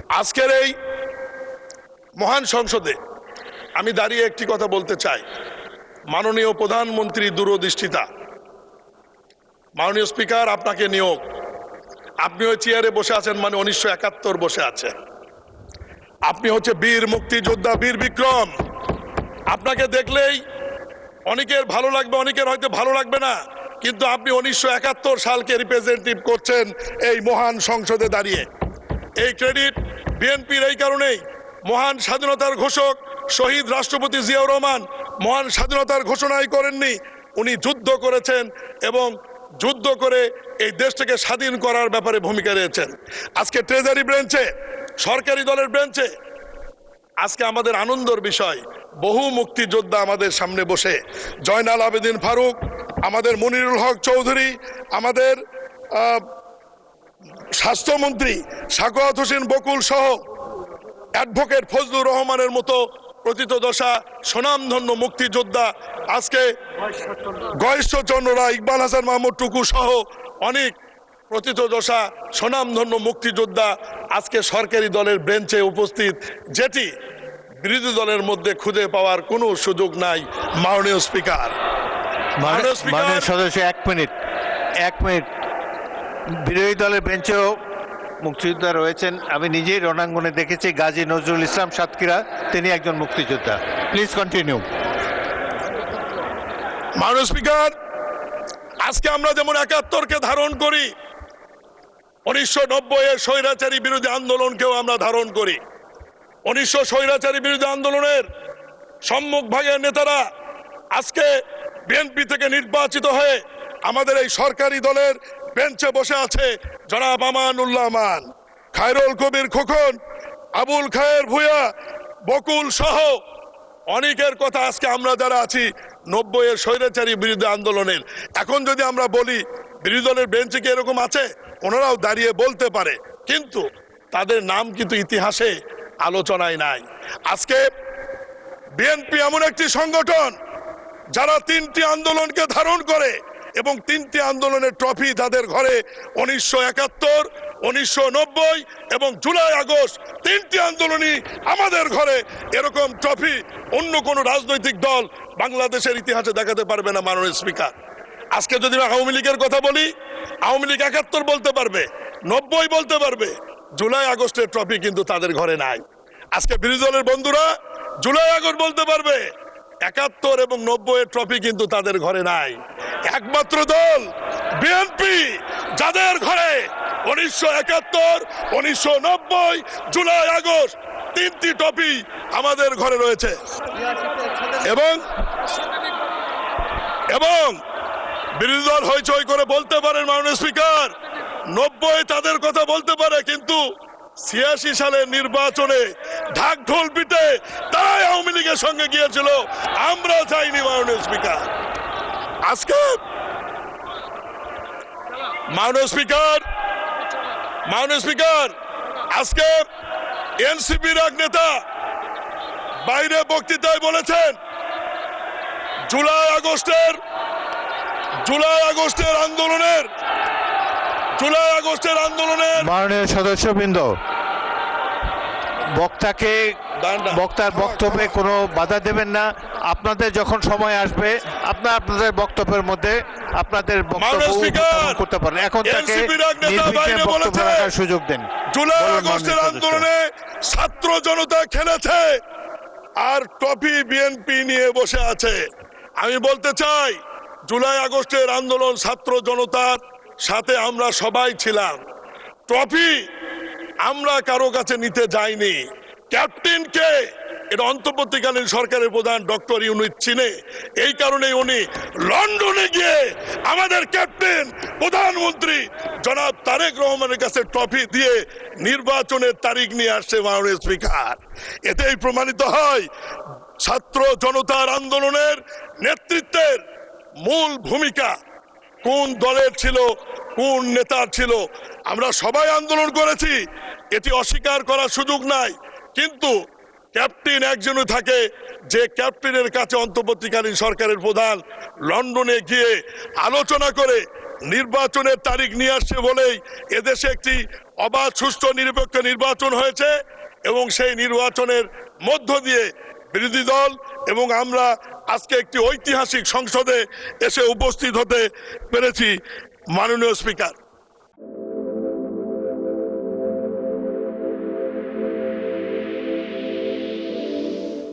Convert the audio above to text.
আজকের এই মহান সংসদে আমি দাঁড়িয়ে একটি কথা বলতে চাই। মাননীয় প্রধানমন্ত্রী দূরদৃষ্টিতা, মাননীয় স্পিকার আপনাকে নিয়োগ, আপনি ওই চেয়ারে বসে আছেন মানে 1971 বসে আছেন। আপনি হচ্ছে বীর মুক্তিযোদ্ধা, বীর বিক্রম। আপনাকে দেখলেই অনেকের ভালো লাগবে, অনেকের হয়তো ভালো লাগবে না, কিন্তু আপনি 1971 সালকে রিপ্রেজেন্টেটিভ করছেন এই মহান সংসদে দাঁড়িয়ে। এই ক্রেডিট বিএনপির এই কারণেই, মহান স্বাধীনতার ঘোষক শহীদ রাষ্ট্রপতি জিয়াউর রহমান মহান স্বাধীনতার ঘোষণাই করেননি, উনি যুদ্ধ করেছেন এবং যুদ্ধ করে এই দেশটাকে স্বাধীন করার ব্যাপারে ভূমিকা রয়েছেন। আজকে ট্রেজারি ব্রাঞ্চে, সরকারি দলের ব্রাঞ্চে আজকে আমাদের আনন্দের বিষয়, বহু মুক্তিযোদ্ধা আমাদের সামনে বসে, জয়নাল আবেদিন ফারুক, আমাদের মনিরুল হক চৌধুরী, আমাদের স্বাস্থ্যমন্ত্রী সাখাওয়াত হোসেন বকুল সহ অ্যাডভোকেট ফজলুর রহমানের মতো প্রথিতযশা স্বনামধন্য মুক্তিযোদ্ধা, আজকে গয়েশ্বরচন্দ্ররা, ইকবাল হাসান মাহমুদ টুকু সহ অনেক প্রথিতযশা স্বনামধন্য মুক্তিযোদ্ধা আজকে সরকারি দলের বেঞ্চে উপস্থিত, যেটি বিরোধী দলের মধ্যে খুঁজে পাওয়ার কোনো সুযোগ নাই। মাননীয় স্পিকার, মাননীয় সদস্য, এক মিনিট। বিরোধী দলের বেঞ্চেও মুক্তিযোদ্ধা রয়েছেন। আমি নিজেই রণাঙ্গনে দেখেছি গাজী নজরুল ইসলাম সাতক্ষীরা, তিনি একজন মুক্তিযোদ্ধা। Please continue. মাননীয় স্পিকার, আজকে আমরা যেমন 71কে ধারণ করি, 1990 এর স্বৈরাচারী বিরোধী আন্দোলনকেও আমরা ধারণ করি। 1900 স্বৈরাচারী বিরোধী আন্দোলনের সম্মুখ ভাগের নেতারা আজকে বিএনপি থেকে নির্বাচিত হয়ে আমাদের এই সরকারি দলের বেঞ্চে বসে আছে। জনাব আমানুল্লাহ আমান, খায়রুল কবির খোকন, আবুল খায়ের ভূঁইয়া, বকুল সহ অনেকের কথা আজকে আমরা যারা আছি 90 এর স্বৈরাচারী বিরোধী আন্দোলনের, এখন যদি আমরা বলি বিরোধী দলের বেঞ্চে কি এরকম আছে, ওনারাও দাঁড়িয়ে বলতে পারে, কিন্তু তাদের নাম কিন্তু ইতিহাসে আলোচনায় নাই। আজকে বিএনপি এমন একটি সংগঠন যারা 3টি আন্দোলনকে ধারণ করে এবং 3টি আন্দোলনের ট্রফি তাদের ঘরে, 1971, 1990 এবং জুলাই আগস্ট, 3টি আন্দোলনই আমাদের ঘরে। এরকম ট্রফি অন্য কোনো রাজনৈতিক দল বাংলাদেশের ইতিহাসে দেখাতে পারবে না। মাননীয় স্পিকার, আজকে যদি আওয়ামী লীগের কথা বলি, আওয়ামী লীগ 71 বলতে পারবে, 90 বলতে পারবে, জুলাই আগস্টের ট্রফি কিন্তু তাদের ঘরে নাই। আজকে বিরোধী দলের বন্ধুরা জুলাই আগস্ট বলতে পারবে, 71 এবং 90 এর ট্রফি কিন্তু তাদের ঘরে নাই। একমাত্র দল বিএনপি, যাদের ঘরে 1971, 1990, জুলাই আগস্ট 3টি ট্রফি আমাদের ঘরে রয়েছে। এবং বিরোধী দল হইচই করে বলতে পারেন মাননীয় স্পিকার, 90 তাদের কথা বলতে পারে, কিন্তু 86 সালের নির্বাচনে ঢাক ঢোল পিটে তারাই আওয়ামী লীগের সঙ্গে গিয়েছিল, আমরা চাইনি। মাননীয় স্পিকার, আজকে মাননীয় স্পিকার আজকে এনসিপির এক নেতা বাইরে বক্তৃতায় বলেছেন জুলাই আগস্টের আন্দোলনের মাননীয় সদস্যবৃন্দ, বক্তার বক্তব্যে কোনো বাধা দেবেন না। আপনাদের যখন সময় আসবে আপনাদের বক্তব্যের মধ্যে আপনাদের বক্তব্য উপস্থাপন করতে পারেন। এখন তাকে নির্বিঘ্নে বক্তব্য রাখার সুযোগ দেন। জুলাই আগস্টের আন্দোলনে ছাত্র জনতা খেলেছে আর ট্রফি বিএনপি নিয়ে বসে আছে। আমি বলতে চাই, জুলাই আগস্টের আন্দোলন ছাত্র জনতার সাথে আমরা সবাই ছিলাম, ট্রফি আমরা কারো কাছে নিতে যাইনি। ক্যাপ্টেনকে এটা অন্তর্বর্তীকালীন সরকারের প্রধান ডক্টর ইউনূস চিনে, এই কারণে উনি লন্ডনে গিয়ে আমাদের ক্যাপ্টেন প্রধানমন্ত্রী জনাব তারেক রহমানের কাছে ট্রফি দিয়ে নির্বাচনের তারিখ নিয়ে আসছে। মাননীয় স্পিকার, এতেই প্রমাণিত হয় ছাত্র জনতার আন্দোলনের নেতৃত্বের মূল ভূমিকা কোন দলের ছিল, কোন নেতার ছিল। আমরা সবাই আন্দোলন করেছি, এটি অস্বীকার করার সুযোগ নাই, কিন্তু ক্যাপ্টেন একজনই থাকে, যে ক্যাপ্টেনের কাছে অন্তর্বর্তীকালীন সরকারের প্রধান লন্ডনে গিয়ে আলোচনা করে নির্বাচনের তারিখ নিয়ে আসছে বলেই এদেশে একটি অবাধ সুষ্ঠু নিরপেক্ষ নির্বাচন হয়েছে এবং সেই নির্বাচনের মধ্য দিয়ে বিরোধী দল এবং আমরা আজকে একটি ঐতিহাসিক সংসদে এসে উপস্থিত হতে পেরেছি। মাননীয় স্পিকার,